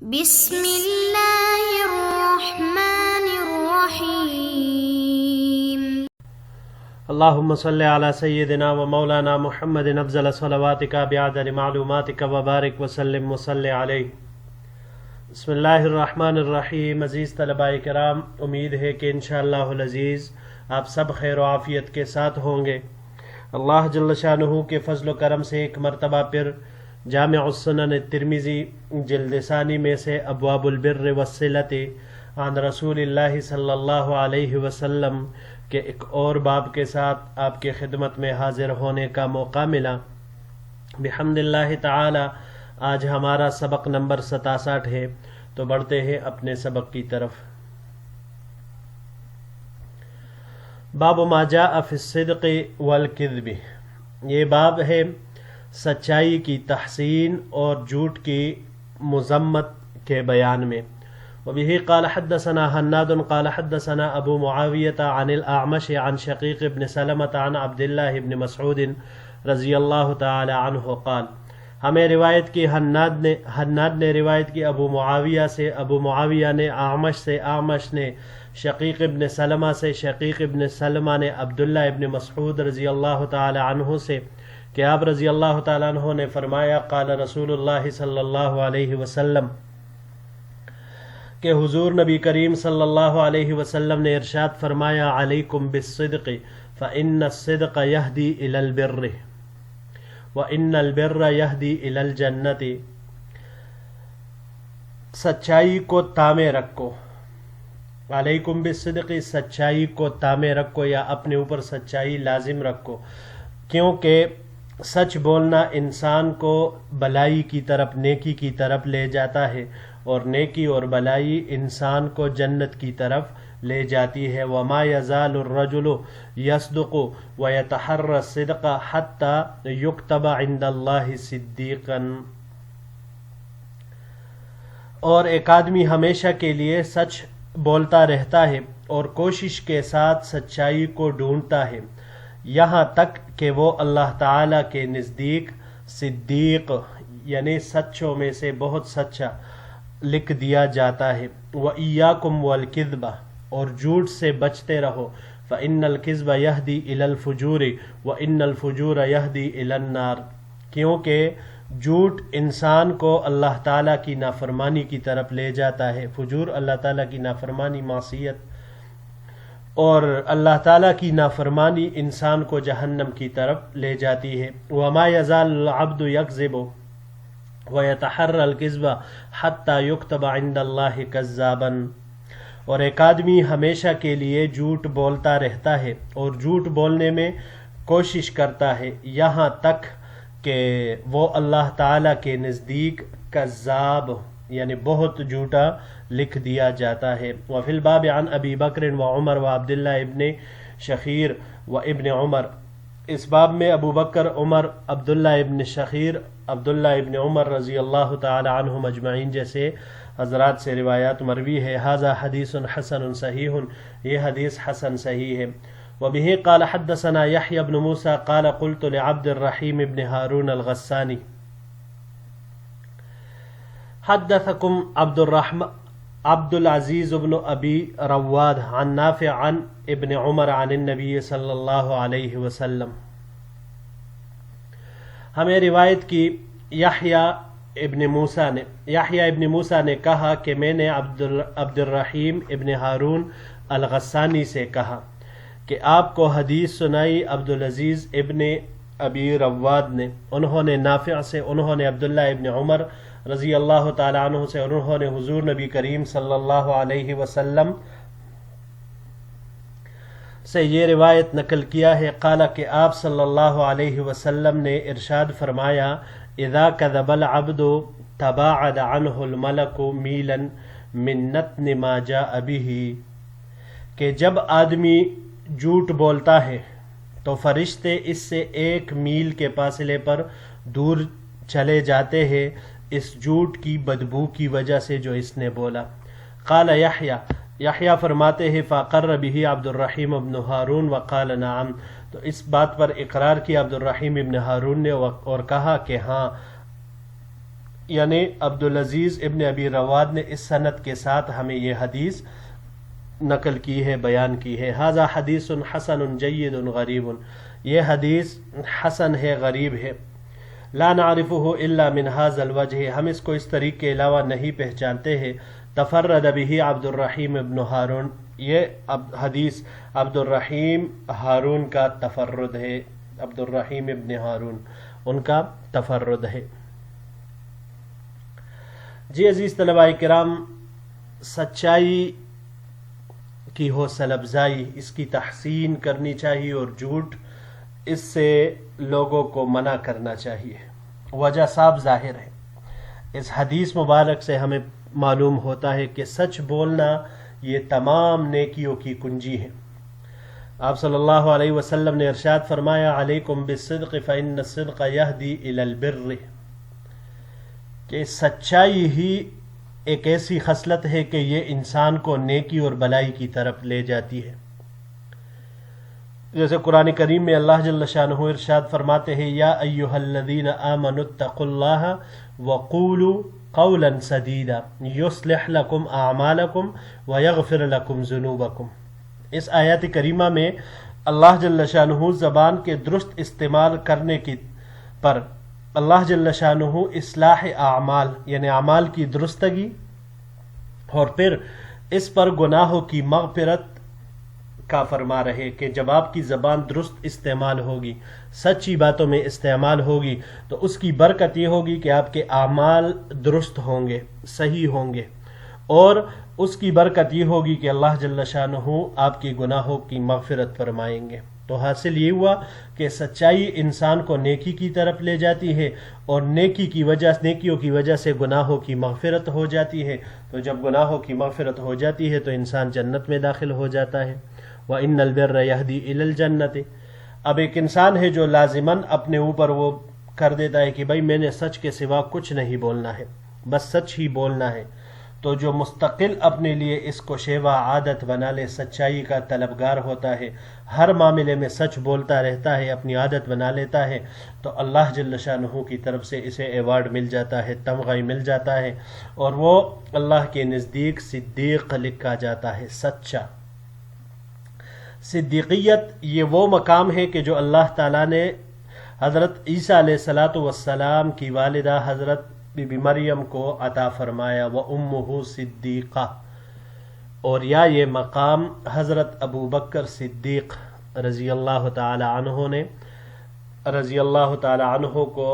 بسم اللہ الرحمن الرحیم۔ اللهم صل على سيدنا ومولانا محمد افضل صلواتك بعدد معلوماتك وبارك وسلم وصل عليه۔ بسم اللہ الرحمن الرحیم۔ عزیز طلباء کرام، امید ہے کہ انشاءاللہ العزیز آپ سب خیر و عافیت کے ساتھ ہوں گے۔ اللہ جل شانہ کے فضل و کرم سے ایک مرتبہ پھر جامع السنن الترمذی جلد ثانی میں سے ابواب البر والصلۃ عن رسول اللہ صلی اللہ علیہ وسلم کے ایک اور باب کے ساتھ آپ کے خدمت میں حاضر ہونے کا موقع ملا۔ بحمد اللہ تعالی آج ہمارا سبق نمبر 67 ہے، تو بڑھتے ہیں اپنے سبق کی طرف۔ باب ما جاء فی الصدق والکذب، یہ باب ہے سچائی کی تحسین اور جھوٹ کی مذمت کے بیان میں۔ وبه قال حدثنا حناد قال حدثنا ابو معاویہ عن الاعمش عن شقیق بن سلمۃ عن عبد اللہ بن مسعود رضی اللہ تعالی عنہ قال، ہمیں روایت کی حناد نے روایت کی ابو معاویہ سے، ابو معاویہ نے اعمش سے، اعمش نے شقیق ابن سلمہ سے، شقیق ابن سلمہ نے عبداللہ ابن مسعود رضی اللہ تعالی عنہ سے کہ آپ رضی اللہ تعالیٰ عنہ نے فرمایا، قال رسول اللہ صلی اللہ علیہ وسلم، کہ حضور نبی کریم صلی اللہ علیہ وسلم نے ارشاد فرمایا، علیکم بالصدق فإن الصدق یہدی الی البر وإن البر یہدی الی الجنۃ، سچائی کو تامے رکھو، علیکم بالصدق، سچائی کو تامے رکھو یا اپنے اوپر سچائی لازم رکھو، کیونکہ سچ بولنا انسان کو بلائی کی طرف، نیکی کی طرف لے جاتا ہے، اور نیکی اور بلائی انسان کو جنت کی طرف لے جاتی ہے۔ وما يزال الرجل يصدق ويتحرى الصدق حتى يكتب عند الله صديقا، اور ایک آدمی ہمیشہ کے لیے سچ بولتا رہتا ہے اور کوشش کے ساتھ سچائی کو ڈھونڈتا ہے، یہاں تک کہ وہ اللہ تعالی کے نزدیک صدیق یعنی سچوں میں سے بہت سچا لکھ دیا جاتا ہے۔ وَإِيَّاكُمْ وَالْكِذْبَ، اور جھوٹ سے بچتے رہو، فَإِنَّ الْكِذْبَ يَهْدِي إِلَى الْفُجُورِ وَإِنَّ الْفُجُورَ يَهْدِي إِلَى النَّارِ، کیونکہ جھوٹ انسان کو اللہ تعالیٰ کی نافرمانی کی طرف لے جاتا ہے، فجور اللہ تعالیٰ کی نافرمانی، معصیت، اور اللہ تعالیٰ کی نافرمانی انسان کو جہنم کی طرف لے جاتی ہے۔ وَمَا يَزَالُ الْعَبْدُ يَكْذِبُ وَيَتَحَرَّى الْكِذْبَ حَتَّى يُكْتَبَ عِندَ اللَّهِ كَذَّابًا، اور ایک آدمی ہمیشہ کے لیے جھوٹ بولتا رہتا ہے اور جھوٹ بولنے میں کوشش کرتا ہے، یہاں تک کہ وہ اللہ تعالیٰ کے نزدیک کذاب یعنی بہت جھوٹا لکھ دیا جاتا ہے۔ وفی الباب عن ابی بکر وعمر وعبداللہ ابن شخیر وابن عمر، اس باب میں ابو بکر، عمر، عبداللہ ابن شخیر، عبداللہ ابن عمر رضی اللہ تعالی عنہم اجمعین جیسے حضرات سے روایات مروی ہے۔ ھذا حدیث حسن صحیح، یہ حدیث حسن صحیح ہے۔ وبه قال حدثنا یحیی بن موسیٰ قال قلت لعبد الرحیم بن ہارون الغسانی حدثكم عبد العزیز بن ابی رواد عن نافع عن ابن عمر عن النبی صلی اللہ علیہ وسلم، ہمیں روایت کی یحییٰ ابن موسیٰ نے کہا کہ میں نے عبد الرحیم ابن ہارون الغسانی سے کہا کہ آپ کو حدیث سنائی عبد العزیز ابن ابی رواد نے، انہوں نے نافع سے، انہوں نے عبداللہ ابن عمر رضی اللہ تعالیٰ عنہ سے، انہوں نے حضور نبی کریم صلی اللہ علیہ وسلم سے یہ روایت نقل کیا ہے، قال کہ آپ صلی اللہ علیہ وسلم نے ارشاد فرمایا، اذا کذب العبد تباعد عنہ الملک میلا من نتن ما جاء به، کہ جب آدمی جھوٹ بولتا ہے تو فرشتے اس سے 1 میل کے فاصلے پر دور چلے جاتے ہیں اس جھوٹ کی بدبو کی وجہ سے جو اس نے بولا۔ قال یحییٰ فرماتے ہیں، فاقر به عبد الرحیم ابن ہارون وقال نعم، تو اس بات پر اقرار کیا عبد الرحیم ابن ہارون نے اور کہا کہ ہاں یعنی عبدالعزیز ابن ابی رواد نے اس سند کے ساتھ ہمیں یہ حدیث نقل کی ہے، بیان کی ہے۔ ھذا حدیث حسن جید غریب، یہ حدیث حسن ہے، غریب ہے۔ لا نعرفه الا من هذا الوجہ، ہم اس کو اس طریق کے علاوہ نہیں پہچانتے ہیں۔ تفرد به عبد الرحیم ابن ہارون، یہ حدیث عبد الرحیم ہارون کا تفرد ہے، عبد الرحیم ابن ہارون ان کا تفرد ہے۔ جی عزیز طلباء کرام، سچائی کی حوصلہ افزائی، اس کی تحسین کرنی چاہیے، اور جھوٹ اس سے لوگوں کو منع کرنا چاہیے۔ وجہ صاف ظاہر ہے، اس حدیث مبارک سے ہمیں معلوم ہوتا ہے کہ سچ بولنا یہ تمام نیکیوں کی کنجی ہے۔ آپ صلی اللہ علیہ وسلم نے ارشاد فرمایا، علیکم بالصدق فإن الصدق یہدی الی البر، کہ سچائی ہی ایک ایسی خصلت ہے کہ یہ انسان کو نیکی اور بلائی کی طرف لے جاتی ہے۔ جیسے قرآن کریم میں اللہ جل شانہ ارشاد فرماتے ہیں، یا ایھا الذین آمنوا اتقوا اللہ وقولوا قولا سدیدا یصلح لکم اعمالکم ویغفر لکم ذنوبکم۔ اس آیات کریمہ میں اللہ جل شانہ زبان کے درست استعمال کرنے کی پر اللہ جل شانہ اصلاح اعمال یعنی اعمال کی درستگی، اور پھر اس پر گناہوں کی مغفرت کا فرما رہے کہ جب آپ کی زبان درست استعمال ہوگی، سچی باتوں میں استعمال ہوگی، تو اس کی برکت یہ ہوگی کہ آپ کے اعمال درست ہوں گے، صحیح ہوں گے، اور اس کی برکت یہ ہوگی کہ اللہ جل شانہ آپ کی گناہوں کی مغفرت فرمائیں گے۔ تو حاصل یہ ہوا کہ سچائی انسان کو نیکی کی طرف لے جاتی ہے، اور نیکیوں کی وجہ سے گناہوں کی مغفرت ہو جاتی ہے۔ تو جب گناہوں کی مغفرت ہو جاتی ہے تو انسان جنت میں داخل ہو جاتا ہے۔ وَإِنَّ الْبِرَّ يَهْدِي إِلَى الْجَنَّةِ، اب ایک انسان ہے جو لازماً اپنے اوپر وہ کر دیتا ہے کہ بھائی میں نے سچ کے سوا کچھ نہیں بولنا ہے، بس سچ ہی بولنا ہے، تو جو مستقل اپنے لیے اس کو شیوا عادت بنا لے، سچائی کا طلبگار ہوتا ہے، ہر معاملے میں سچ بولتا رہتا ہے، اپنی عادت بنا لیتا ہے، تو اللہ جل شانہ کی طرف سے اسے ایوارڈ مل جاتا ہے، تمغہ مل جاتا ہے، اور وہ اللہ کے نزدیک صدیق لکھا جاتا ہے، سچا۔ صدیقیت یہ وہ مقام ہے کہ جو اللہ تعالیٰ نے حضرت عیسیٰ علیہ السلام کی والدہ حضرت بی بی مریم کو عطا فرمایا، وَأُمُّهُ صِدِّیقَةٌ، اور یا یہ مقام حضرت ابو بکر صدیق رضی اللہ تعالی عنہ کو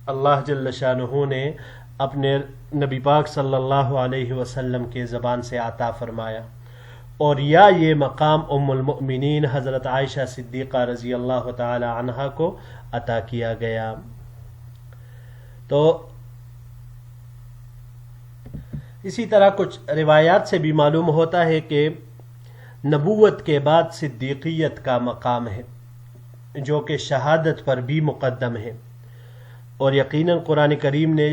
اللہ جل شانہ نے اپنے نبی پاک صلی اللہ علیہ وسلم کے زبان سے عطا فرمایا، اور یا یہ مقام ام المؤمنین حضرت عائشہ صدیقہ رضی اللہ تعالی عنہا کو عطا کیا گیا۔ تو اسی طرح کچھ روایات سے بھی معلوم ہوتا ہے کہ نبوت کے بعد صدیقیت کا مقام ہے، جو کہ شہادت پر بھی مقدم ہے، اور یقیناً قرآن کریم نے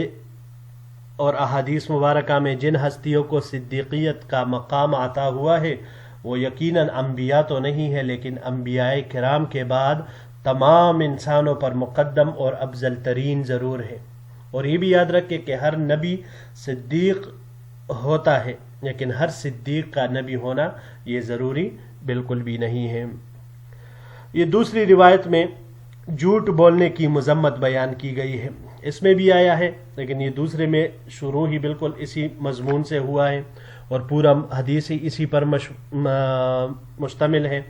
اور احادیث مبارکہ میں جن ہستیوں کو صدیقیت کا مقام عطا ہوا ہے وہ یقیناً انبیاء تو نہیں ہے، لیکن انبیاء کرام کے بعد تمام انسانوں پر مقدم اور افضل ترین ضرور ہے۔ اور یہ بھی یاد رکھے کہ ہر نبی صدیق ہوتا ہے، لیکن ہر صدیق کا نبی ہونا یہ ضروری بالکل بھی نہیں ہے۔ یہ دوسری روایت میں جھوٹ بولنے کی مذمت بیان کی گئی ہے، اس میں بھی آیا ہے، لیکن یہ دوسرے میں شروع ہی بالکل اسی مضمون سے ہوا ہے، اور پورا حدیث ہی اسی پر مشتمل ہے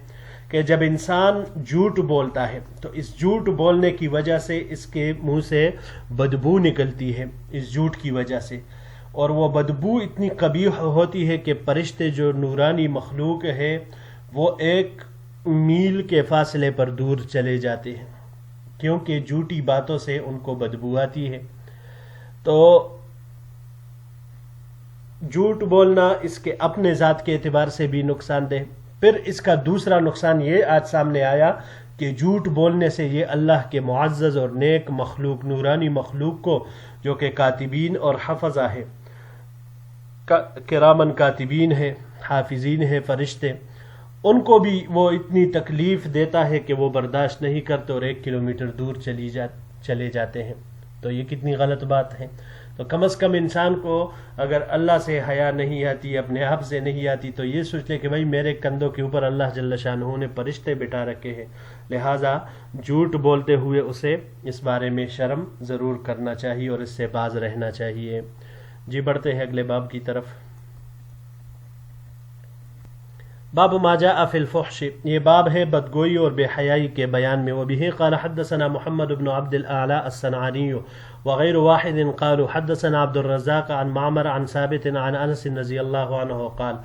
کہ جب انسان جھوٹ بولتا ہے تو اس جھوٹ بولنے کی وجہ سے اس کے منہ سے بدبو نکلتی ہے، اس جھوٹ کی وجہ سے، اور وہ بدبو اتنی قبیح ہوتی ہے کہ فرشتے جو نورانی مخلوق ہے وہ 1 میل کے فاصلے پر دور چلے جاتے ہیں، کیونکہ جھوٹی باتوں سے ان کو بدبو آتی ہے۔ تو جھوٹ بولنا اس کے اپنے ذات کے اعتبار سے بھی نقصان دہ، پھر اس کا دوسرا نقصان یہ آج سامنے آیا کہ جھوٹ بولنے سے یہ اللہ کے معزز اور نیک مخلوق، نورانی مخلوق کو جو کہ کاتبین اور حفظہ ہے، کرامن کاتبین ہے، حافظین ہے فرشتے، ان کو بھی وہ اتنی تکلیف دیتا ہے کہ وہ برداشت نہیں کرتے اور 1 کلومیٹر دور چلے جاتے ہیں۔ تو یہ کتنی غلط بات ہے۔ تو کم از کم انسان کو اگر اللہ سے حیا نہیں آتی، اپنے آپ سے نہیں آتی، تو یہ سوچ لے کہ بھائی میرے کندھوں کے اوپر اللہ جل شانہ نے فرشتے بٹھا رکھے ہیں، لہٰذا جھوٹ بولتے ہوئے اسے اس بارے میں شرم ضرور کرنا چاہیے اور اس سے باز رہنا چاہیے۔ جی بڑھتے ہیں اگلے باب کی طرف۔ باب ما جاء فی الفحش، یہ باب ہے بدگوئی اور بے حیائی کے بیان میں۔ وبہ قال حدثنا محمد بن عبد الاعلی الصنعانی وغیر واحد قالوا حدثنا عبد الرزاق عن معمر عن ثابت عن انس رضی اللہ عنہ قال،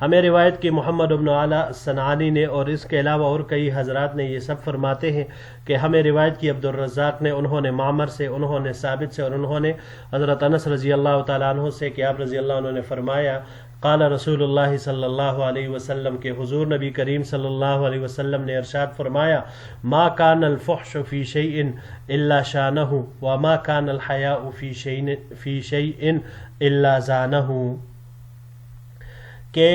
ہمیں روایت کی محمد بن اعلی الصنعانی نے اور اس کے علاوہ اور کئی حضرات نے، یہ سب فرماتے ہیں کہ ہمیں روایت کی عبد الرزاق نے، انہوں نے معمر سے، انہوں نے ثابت سے، اور انہوں نے حضرت انس رضی اللہ تعالیٰ عنہ سے کہ آپ رضی اللہ عنہ نے فرمایا، قال رسول اللہ صلی اللہ علیہ وسلم، کہ حضور نبی کریم صلی اللہ علیہ وسلم نے ارشاد فرمایا، ما کان الفحش فی شیء الا شانہ وما کان الحیاء فی شیء الا زانہ، کہ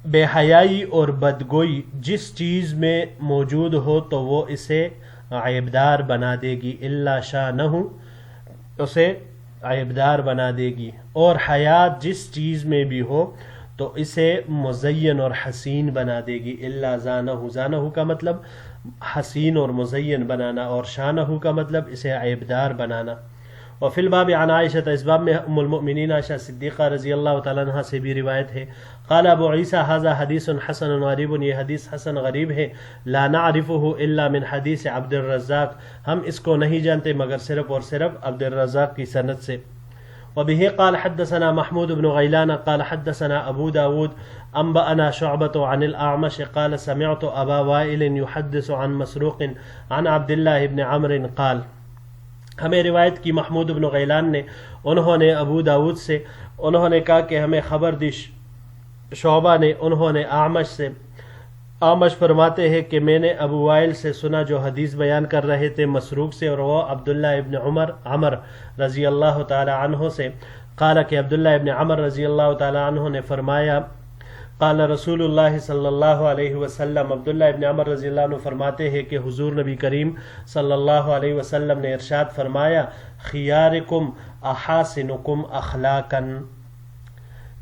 بے حیائی اور بدگوئی جس چیز میں موجود ہو تو وہ اسے عیبدار بنا دے گی، الا شانہ، اسے عیبدار بنا دے گی، اور حیات جس چیز میں بھی ہو تو اسے مزین اور حسین بنا دے گی، الا زانہ، زانہ کا مطلب حسین اور مزین بنانا، اور شانہ کا مطلب اسے عیبدار بنانا۔ وفی الباب عن عائشہ، اس باب میں ام المؤمنین عائشہ صدیقہ رضی اللہ تعالیٰ عنہ سے بھی روایت ہے، قال ابو عیسیٰ ھذا حدیث حسن غریب، یہ حدیث حسن غریب ہے، لا نعرفہ الا من حدیث عبد الرزاق، ہم اس کو نہیں جانتے مگر صرف اور صرف عبد الرزاق کی سند سے۔ وبه قال حدثنا محمود بن غیلان قال حدثنا ابو داود انبأنا شعبة عن الاعمش قال سمعت ابا وائل يحدث عن مسروق عن عبد الله بن عمرو قال، ہمیں روایت کی محمود بن غیلان نے، انہوں نے ابو داود سے، انہوں نے کہا کہ ہمیں خبر دی شعبہ نے، انہوں نے اعمش سے، اعمش فرماتے ہیں کہ میں نے ابو وائل سے سنا جو حدیث بیان کر رہے تھے مسروق سے، اور وہ عبداللہ ابن عمر رضی اللہ تعالی عنہ سے، قال کہ عبداللہ ابن عمر رضی اللہ تعالی عنہ نے فرمایا، قال رسول اللہ صلی اللہ علیہ وسلم، عبداللہ ابن عمر رضی اللہ عنہ فرماتے ہیں کہ حضور نبی کریم صلی اللہ علیہ وسلم نے ارشاد فرمایا، خیارکم احاسنکم اخلاقا،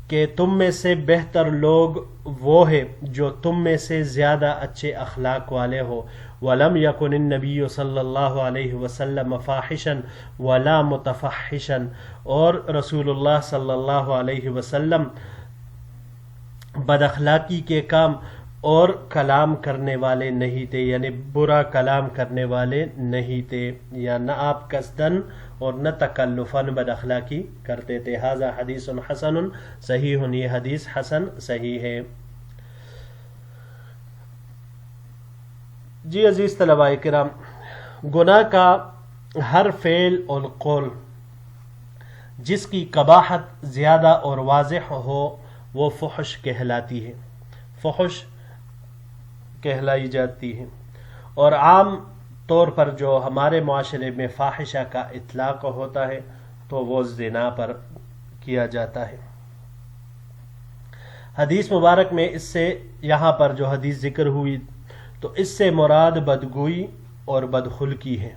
کہ تم میں سے بہتر لوگ وہ ہے جو تم میں سے زیادہ اچھے اخلاق والے ہو، وَلَمْ يَكُنِ النَّبِيُّ صلی اللہ علیہ وسلم فاحشا ولا متفحشا، اور رسول اللہ صلی اللہ علیہ وسلم بد اخلاقی کے کام اور کلام کرنے والے نہیں تھے، یعنی برا کلام کرنے والے نہیں تھے، یا نہ آپ قصدن اور نہ تکلفاً بد اخلاقی کرتے تھے۔ ھذا حدیث حسن صحیح، یہ حدیث حسن صحیح ہے۔ جی عزیز طلباء کرام، گناہ کا ہر فعل اور قول جس کی قباحت زیادہ اور واضح ہو وہ فحش کہلاتی ہے، فحش کہلائی جاتی ہے، اور عام طور پر جو ہمارے معاشرے میں فاحشہ کا اطلاق ہوتا ہے تو وہ زنا پر کیا جاتا ہے۔ حدیث مبارک میں اس سے، یہاں پر جو حدیث ذکر ہوئی تو اس سے مراد بدگوئی اور بدخلقی ہے،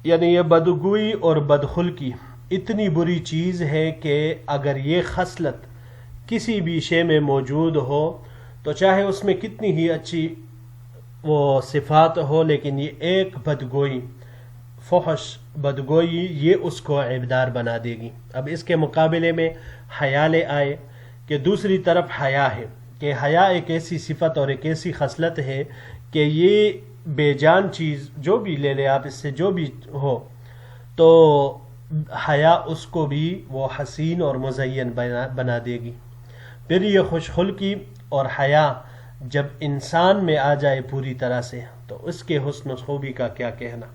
یعنی یہ بدگوئی اور بدخلقی اتنی بری چیز ہے کہ اگر یہ خصلت کسی بھی شے میں موجود ہو تو چاہے اس میں کتنی ہی اچھی وہ صفات ہو، لیکن یہ ایک بدگوئی، فحش بدگوئی، یہ اس کو عیبدار بنا دے گی۔ اب اس کے مقابلے میں حیا لے آئے کہ دوسری طرف حیا ہے، کہ حیا ایک ایسی صفت اور ایک ایسی خصلت ہے کہ یہ بے جان چیز جو بھی لے لے آپ، اس سے جو بھی ہو، تو حیا اس کو بھی وہ حسین اور مزین بنا دے گی۔ پھر یہ خوش خلقی اور حیا جب انسان میں آ جائے پوری طرح سے تو اس کے حسن و خوبی کا کیا کہنا۔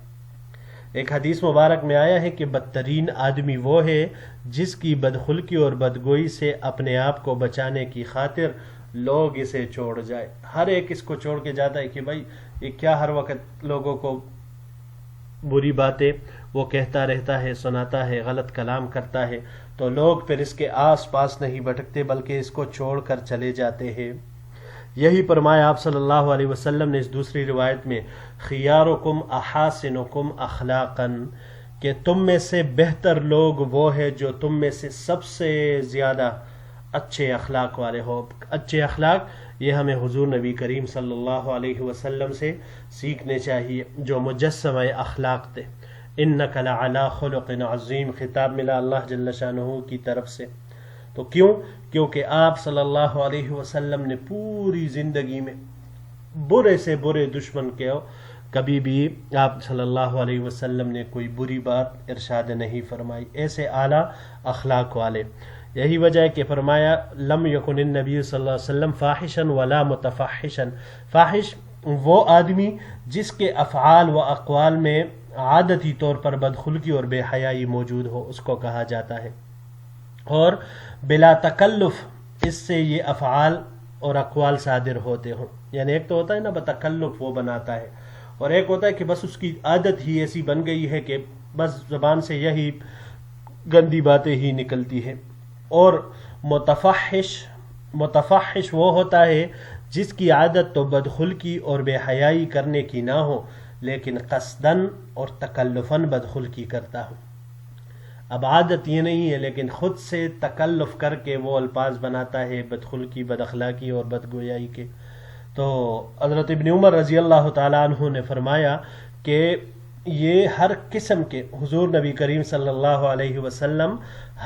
ایک حدیث مبارک میں آیا ہے کہ بدترین آدمی وہ ہے جس کی بدخلقی اور بدگوئی سے اپنے آپ کو بچانے کی خاطر لوگ اسے چھوڑ جائے۔ ہر ایک اس کو چھوڑ کے جاتا ہے کہ بھائی یہ کیا ہر وقت لوگوں کو بری باتیں وہ کہتا رہتا ہے، سناتا ہے، غلط کلام کرتا ہے، تو لوگ پھر اس کے آس پاس نہیں بھٹکتے بلکہ اس کو چھوڑ کر چلے جاتے ہیں۔ یہی فرمایا آپ صلی اللہ علیہ وسلم نے اس دوسری روایت میں، خیارکم احاسنکم اخلاقا، کہ تم میں سے بہتر لوگ وہ ہے جو تم میں سے سب سے زیادہ اچھے اخلاق والے ہو. اچھے اخلاق یہ ہمیں حضور نبی کریم صلی اللہ علیہ وسلم سے سیکھنے چاہیے جو مجسمہ اخلاق تھے. انک لعلی خلق عظیم خطاب ملا اللہ جل شانہ کی طرف سے. تو کیونکہ آپ صلی اللہ علیہ وسلم نے پوری زندگی میں برے سے برے دشمن کے کبھی بھی آپ صلی اللہ علیہ وسلم نے کوئی بری بات ارشاد نہیں فرمائی. ایسے اعلیٰ اخلاق والے. یہی وجہ ہے کہ فرمایا لم یکن النبی صلی اللہ علیہ وسلم فاحشا ولا متفحشا. فاحش وہ آدمی جس کے افعال و اقوال میں عادتی طور پر بدخلقی اور بے حیائی موجود ہو، اس کو کہا جاتا ہے. اور بلا تکلف اس سے یہ افعال اور اقوال صادر ہوتے ہوں. یعنی ایک تو ہوتا ہے نا بتکلف وہ بناتا ہے، اور ایک ہوتا ہے کہ بس اس کی عادت ہی ایسی بن گئی ہے کہ بس زبان سے یہی گندی باتیں ہی نکلتی ہیں. اور متفحش وہ ہوتا ہے جس کی عادت تو بدخلقی اور بے حیائی کرنے کی نہ ہو لیکن قصدن اور تکلفاً بدخلقی کرتا ہو. اب عادت یہ نہیں ہے لیکن خود سے تکلف کر کے وہ الفاظ بناتا ہے بدخلقی، بد اخلاقی اور بدگویائی کے. تو حضرت ابن عمر رضی اللہ تعالیٰ عنہ نے فرمایا کہ یہ ہر قسم کے حضور نبی کریم صلی اللہ علیہ وسلم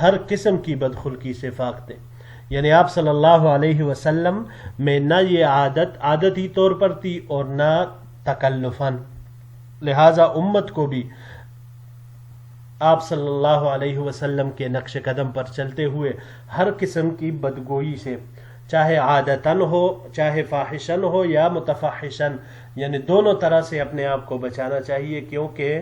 ہر قسم کی بدخلقی سے فاق تھے. یعنی آپ صلی اللہ علیہ وسلم میں نہ یہ عادتی طور پر تھی اور نہ تکلفاً. لہذا امت کو بھی آپ صلی اللہ علیہ وسلم کے نقش قدم پر چلتے ہوئے ہر قسم کی بدگوئی سے، چاہے عادتاً ہو چاہے فاحشاً ہو یا متفحشاً، یعنی دونوں طرح سے اپنے آپ کو بچانا چاہیے، کیونکہ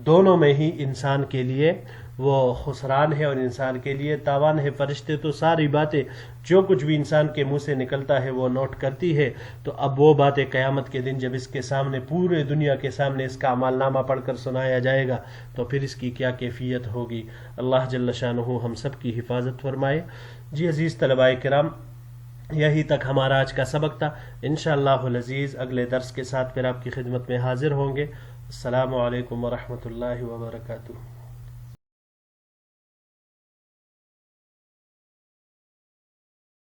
دونوں میں ہی انسان کے لیے وہ خسران ہے اور انسان کے لیے تاوان ہے. فرشتے تو ساری باتیں جو کچھ بھی انسان کے منہ سے نکلتا ہے وہ نوٹ کرتی ہے. تو اب وہ باتیں قیامت کے دن جب اس کے سامنے پورے دنیا کے سامنے اس کا اعمال نامہ پڑھ کر سنایا جائے گا تو پھر اس کی کیا کیفیت ہوگی. اللہ جل شانہ ہم سب کی حفاظت فرمائے. جی عزیز طلباء کرام، یہی تک ہمارا آج کا سبق تھا. انشاءاللہ العزیز اگلے درس کے ساتھ پھر آپ کی خدمت میں حاضر ہوں گے. السلام علیکم ورحمۃ اللہ وبرکاتہ.